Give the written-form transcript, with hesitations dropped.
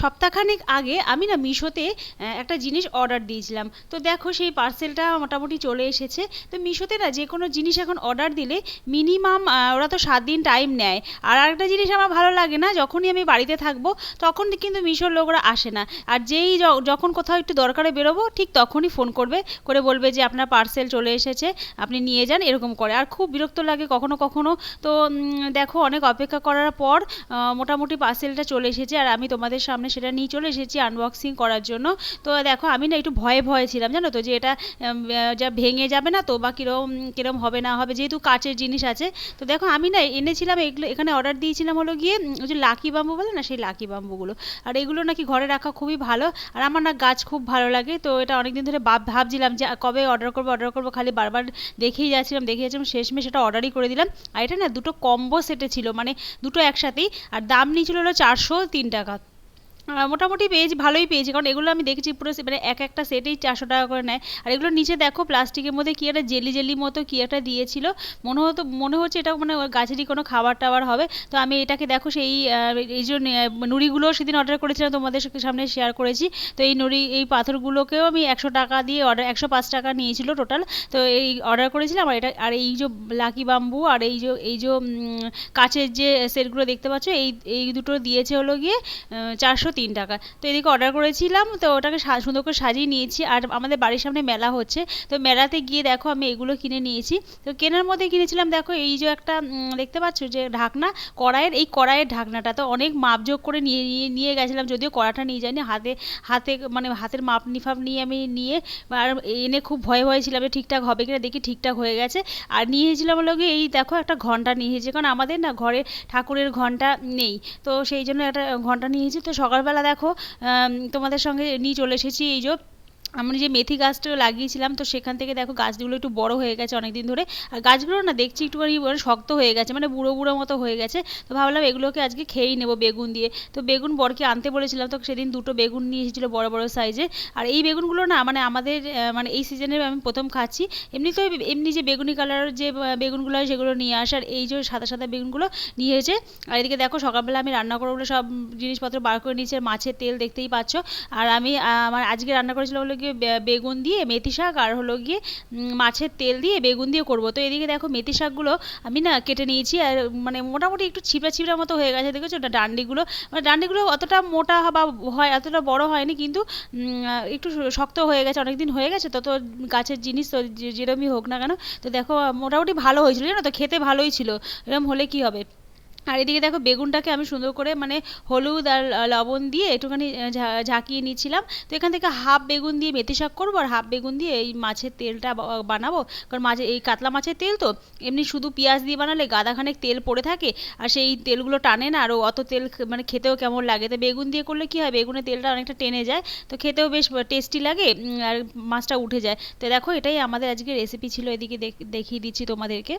সপ্তাহখানেক আগে আমি না মিশোতে একটা জিনিস অর্ডার দিয়েছিলাম। তো দেখো সেই পার্সেলটা মোটামুটি চলে এসেছে। তো মিশোতে না যে কোনো জিনিস এখন অর্ডার দিলে মিনিমাম ওরা তো 7 দিন টাইম নেয়। আর আরেকটা জিনিস আমার ভালো লাগে না, যখনই আমি বাড়িতে থাকবো তখন কিন্তু মিশোর লোকরা আসে না। আর যেই যখন কোথাও একটু দরকারে বেরোবো ঠিক তখনই ফোন করবে, করে বলবে যে আপনার পার্সেল চলে এসেছে, আপনি নিয়ে যান, এরকম করে। আর খুব বিরক্ত লাগে কখনো কখনো। তো দেখো অনেক অপেক্ষা করার পর মোটামুটি পার্সেলটা চলে এসেছে, আর আমি তোমাদের সামনে সেটা নিয়ে চলে এসেছি আনবক্সিং করার জন্য। তো দেখো আমি না একটু ভয়ে ভয়ে ছিলাম, জানো তো, যে এটা যা ভেঙে যাবে না তো, বা কিরম কিরম হবে না হবে, যেহেতু কাচের জিনিস আছে। তো দেখো আমি না এনেছিলাম এগুলো, এখানে অর্ডার দিয়েছিলাম হলো গিয়ে ওই যে লাকি বাম্বু বলে না, সেই লাকি বাম্বুগুলো। আর এগুলো নাকি ঘরে রাখা খুবই ভালো। আর আমার না গাছ খুব ভালো লাগে, তো এটা অনেকদিন ধরে ভাবছিলাম যে কবে অর্ডার করবো, খালি বারবার দেখেই যাচ্ছিলাম শেষমেশ এটা অর্ডারই করে দিলাম। আর এটা না দুটো কম্বো সেটে ছিল, মানে দুটো একসাথেই। আর দাম নিয়েছিল হলো 403 টাকা। মোটামুটি পেয়েছি, ভালোই পেয়েছি, কারণ এগুলো আমি দেখেছি পুরো মানে একটা সেটেই 400 টাকা করে নেয়। আর এগুলোর নিচে দেখো প্লাস্টিকের মধ্যে কি একটা জেলি জেলি মতো কি একটা দিয়েছিল, মনে হচ্ছে এটা মানে গাছেরই কোনো খাবার টাবার হবে। তো আমি এটাকে দেখো সেই এই যে নুড়িগুলো সেদিন অর্ডার করেছিলাম, তোমাদের সামনে শেয়ার করেছি। তো এই পাথরগুলোকেও আমি 100 টাকা দিয়ে 105 টাকা নিয়েছিল টোটাল। তো এই অর্ডার করেছিলাম। আর এটা, আর এই যে লাকি বাম্বু, আর এই যে কাচের যে সেটগুলো দেখতে পাচ্ছ, এই দুটো দিয়েছে হলো গিয়ে 403 টাকা। তো এদিকে অর্ডার করেছিলাম, তো ওটাকে সুন্দর করে সাজিয়ে নিয়েছি। আর আমাদের বাড়ির সামনে মেলা হচ্ছে, তো মেলাতে গিয়ে দেখো আমি এগুলো কিনে নিয়েছি। তো কেনার মধ্যে কিনেছিলাম দেখো এই যে একটা দেখতে পাচ্ছ যে ঢাকনা, কড়াইয়ের ঢাকনাটা তো অনেক মাপজোক করে নিয়ে গেছিলাম, যদিও কড়াটা নিয়ে যাইনি, হাতে মানে হাতের মাপ নিফাপ নিয়ে আমি নিয়ে, আর এনে খুব ভয়ে ভয়ে ছিলাম যে ঠিকঠাক হবে কিনা, দেখি ঠিকঠাক হয়ে গেছে। আর নিয়ে এসেছিলাম হলো গিয়ে এই দেখো একটা ঘন্টা নিয়ে এসেছি, কারণ আমাদের না ঘরে ঠাকুরের ঘন্টা নেই, তো সেই জন্য একটা ঘন্টা নিয়ে এসেছি। তো সকালবেলা দেখো তোমাদের সঙ্গে নিয়ে চলে এসেছি এই যে আমি যে মেথি গাছটা লাগিয়েছিলাম, তো সেখান থেকে দেখো গাছগুলো একটু বড় হয়ে গেছে অনেকদিন ধরে। আর গাছগুলো না দেখছি একটুখানি শক্ত হয়ে গেছে, মানে বুড়ো বুড়ো মতো হয়ে গেছে। তো ভাবলাম এগুলোকে আজকে খেয়েই নেবো বেগুন দিয়ে। তো বেগুন বরকে আনতে বলেছিলাম, তো সেদিন দুটো বেগুন নিয়ে এসেছিলো বড় বড় সাইজে। আর এই বেগুনগুলো না মানে আমাদের মানে এই সিজনে আমি প্রথম খাচ্ছি। তো এমনি যে বেগুনি কালারের যে বেগুনগুলো হয় সেগুলো নিয়ে আসার, এই যে সাদা সাদা বেগুনগুলো নিয়ে এসে। আর এদিকে দেখো সকালবেলা আমি রান্না করবো বলে সব জিনিসপত্র বার করে নিয়েছি। মাছের তেল দেখতেই পাচ্ছ। আর আমি আমার আজকে রান্না করেছিলাম হলো গিয়ে বেগুন দিয়ে মেথি শাক, আর হলো গিয়ে মাছের তেল দিয়ে বেগুন দিয়ে করবো। তো এদিকে দেখো মেথি শাকগুলো আমি না কেটে নিয়েছি, আর মানে মোটামুটি একটু ছিপড়া ছিপড়া মতো হয়ে গেছে, দেখেছো ওটা ডান্ডিগুলো, মানে ডান্ডিগুলো অতটা মোটা বা হয় অতটা বড় হয়নি, কিন্তু একটু শক্ত হয়ে গেছে, অনেকদিন হয়ে গেছে তো, গাছের জিনিস তো যেরমই হোক না কেন। তো দেখো মোটামুটি ভালো হয়েছিল, জানো তো, খেতে ভালোই ছিল। এরকম হলে কি হবে। আর এদিকে দেখো বেগুনটাকে আমি সুন্দর করে মানে হলুদ আর লবণ দিয়ে একটুখানি ঝাঁকিয়ে নিচ্ছিলাম। তো এখান থেকে হাফ বেগুন দিয়ে মেথি শাক করবো, আর হাফ বেগুন দিয়ে এই মাছের তেলটা বানাবো। কারণ এই কাতলা মাছের তেল তো, এমনি শুধু পেঁয়াজ দিয়ে বানালে গাদাখানেক তেল পড়ে থাকে, আর সেই তেলগুলো টানে না, আর অত তেল মানে খেতেও কেমন লাগে। তো বেগুন দিয়ে করলে কি হয়, বেগুনের তেলটা অনেকটা টেনে যায়, তো খেতেও বেশ টেস্টি লাগে, আর মাছটা উঠে যায়। তো দেখো এটাই আমাদের আজকে রেসিপি ছিল, এদিকে দেখিয়ে দিচ্ছি তোমাদেরকে।